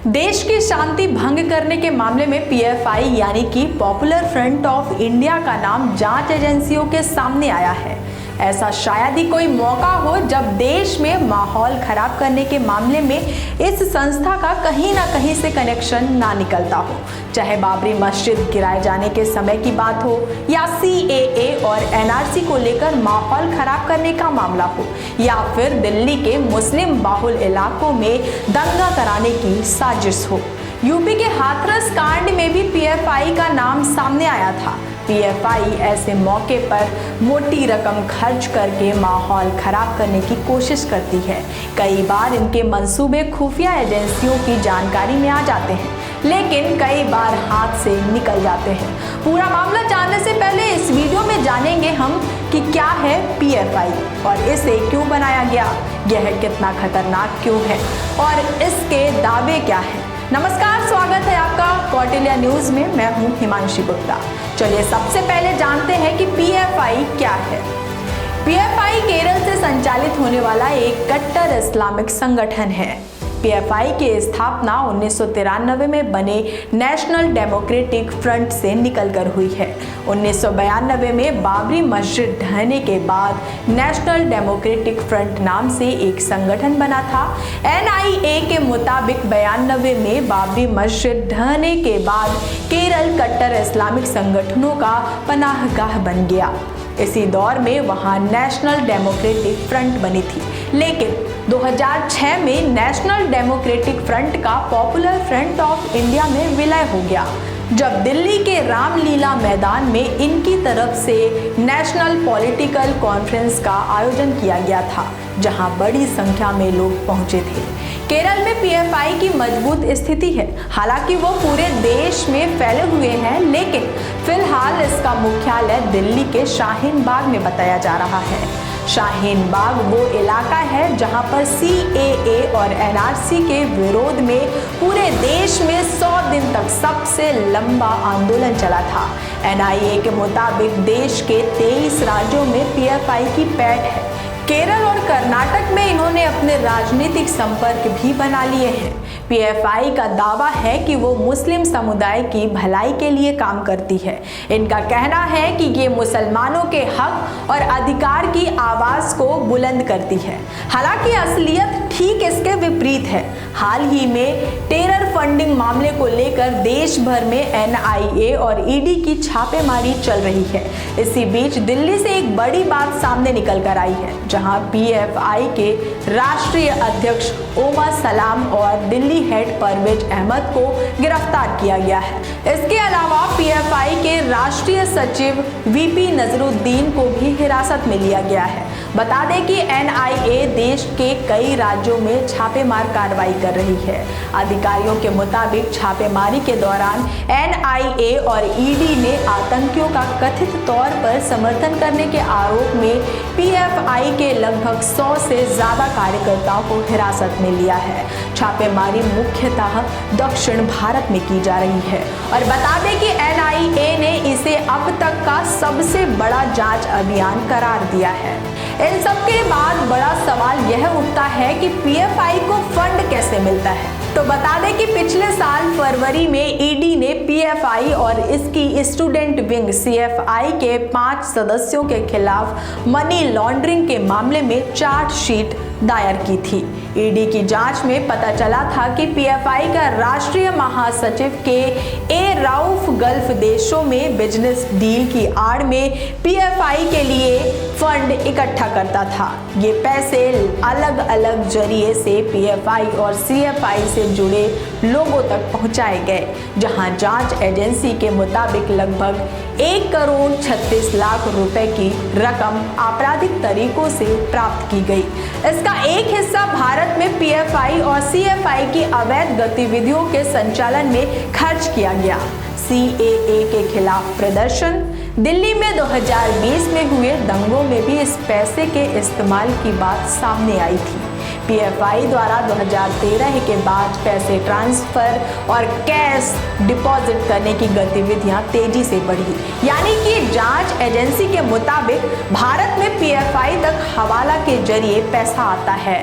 देश की शांति भंग करने के मामले में पीएफआई यानी कि पॉपुलर फ्रंट ऑफ इंडिया का नाम जांच एजेंसियों के सामने आया है। ऐसा शायद ही कोई मौका हो जब देश में माहौल खराब करने के मामले में इस संस्था का कहीं ना कहीं से कनेक्शन ना निकलता हो। चाहे बाबरी मस्जिद गिराए जाने के समय की बात हो या सीएए और एनआरसी को लेकर माहौल खराब करने का मामला हो या फिर दिल्ली के मुस्लिम बाहुल इलाकों में दंगा कराने की साजिश हो। यूपी के हाथरस कांड में भी पीएफआई का नाम सामने आया था। पीएफआई ऐसे मौके पर मोटी रकम खर्च करके माहौल खराब करने की कोशिश करती है। कई बार इनके मंसूबे खुफिया एजेंसियों की जानकारी में आ जाते हैं, लेकिन कई बार हाथ से निकल जाते हैं। पूरा मामला जानने से पहले इस वीडियो में जानेंगे हम कि क्या है पीएफआई और इसे क्यों बनाया गया, यह कितना खतरनाक क्यों है और इसके दावे क्या है। नमस्कार, स्वागत है आपका कौटिल्य न्यूज में। मैं हूं हिमांशी गुप्ता। चलिए सबसे पहले जानते हैं कि पीएफआई क्या है। पीएफआई केरल से संचालित होने वाला एक कट्टर इस्लामिक संगठन है। पीएफआई की स्थापना 1993 में बने नेशनल डेमोक्रेटिक फ्रंट से निकलकर हुई है। 1992 में बाबरी मस्जिद ढहने के बाद नेशनल डेमोक्रेटिक फ्रंट नाम से एक संगठन बना था। एनआईए के मुताबिक 92 में बाबरी मस्जिद ढहने के बाद केरल कट्टर इस्लामिक संगठनों का पनाहगाह बन गया। इसी दौर में वहां नेशनल डेमोक्रेटिक फ्रंट बनी थी, लेकिन 2006 में नेशनल डेमोक्रेटिक फ्रंट का पॉपुलर फ्रंट ऑफ इंडिया में विलय हो गया, जब दिल्ली के रामलीला मैदान में इनकी तरफ से नेशनल पॉलिटिकल कॉन्फ्रेंस का आयोजन किया गया था, जहां बड़ी संख्या में लोग पहुंचे थे। केरल में पीएफआई की मजबूत स्थिति है। हालांकि वो पूरे देश में फैले हुए हैं, लेकिन फिलहाल इसका मुख्यालय दिल्ली के शाहीन बाग में बताया जा रहा है। शाहीन बाग वो इलाका है जहां पर सीएए और एनआरसी के विरोध में पूरे देश में 100 दिन तक सबसे लंबा आंदोलन चला था। एनआईए के मुताबिक देश के 23 राज्यों में पीएफआई की पैठ है। केरल और कर्नाटक में इन्होंने अपने राजनीतिक संपर्क भी बना लिए हैं। पीएफआई का दावा है कि वो मुस्लिम समुदाय की भलाई के लिए काम करती है। इनका कहना है कि ये मुसलमानों के हक और अधिकार की आवाज को बुलंद करती है। हालांकि असलियत ठीक इसके विपरीत है। हाल ही में टेरर फंडिंग मामले को लेकर देश भर में एनआईए और ईडी की छापेमारी चल रही है। इसी बीच दिल्ली से एक बड़ी बात सामने निकल कर आई है, जहां पीएफआई के राष्ट्रीय अध्यक्ष ओमर सलाम और दिल्ली हेड परवेज अहमद को गिरफ्तार किया गया है। इसके अलावा पीएफआई के राष्ट्रीय सचिव वीपी नजरुद्दीन को भी हिरासत में लिया गया है। बता दें कि एनआईए देश के कई राज्यों में छापेमार कार्रवाई कर रही है। अधिकारियों के मुताबिक छापेमारी के दौरान एनआईए और ईडी ने आतंकियों का कथित तौर पर समर्थन करने के आरोप में पीएफआई के लगभग 100 से ज्यादा कार्यकर्ताओं को हिरासत में लिया है। छापेमारी मुख्यतः दक्षिण भारत में की जा रही है और बता दें कि एनआईए ने इसे अब तक का सबसे बड़ा जांच अभियान करार दिया है। इन सब के बाद बड़ा सवाल यह उठता है कि पीएफआई को फंड कैसे मिलता है। तो बता दें कि पिछले साल फरवरी में ईडी ने पीएफआई और इसकी स्टूडेंट विंग सीएफआई के 5 सदस्यों के खिलाफ मनी लॉन्ड्रिंग के मामले में चार्जशीट दायर की थी। ईडी की जांच में पता चला था कि पीएफआई का राष्ट्रीय महासचिव के ए राउफ गल्फ देशों में बिजनेस डील की आड़ में पीएफआई के लिए फंड इकट्ठा करता था। ये पैसे अलग अलग जरिए से पीएफआई और सीएफआई से जुड़े लोगों तक पहुंचाए गए, जहां जांच एजेंसी के मुताबिक लगभग 1 करोड़ 36 लाख रुपए की रकम आपराधिक तरीकों से प्राप्त की गई। इसका एक हिस्सा भारत में पीएफआई और सीएफआई की अवैध गतिविधियों के संचालन में खर्च किया गया। सीएए के खिलाफ प्रदर्शन, दिल्ली में 2020 में हुए दंगों में भी इस पैसे के इस्तेमाल की बात सामने आई थी। पीएफआई द्वारा 2013 के बाद पैसे ट्रांसफर और कैश डिपॉजिट करने की गतिविधियां तेजी से बढ़ी। यानी कि जांच एजेंसी के मुताबिक भारत में पीएफआई तक हवाला के जरिए पैसा आता है।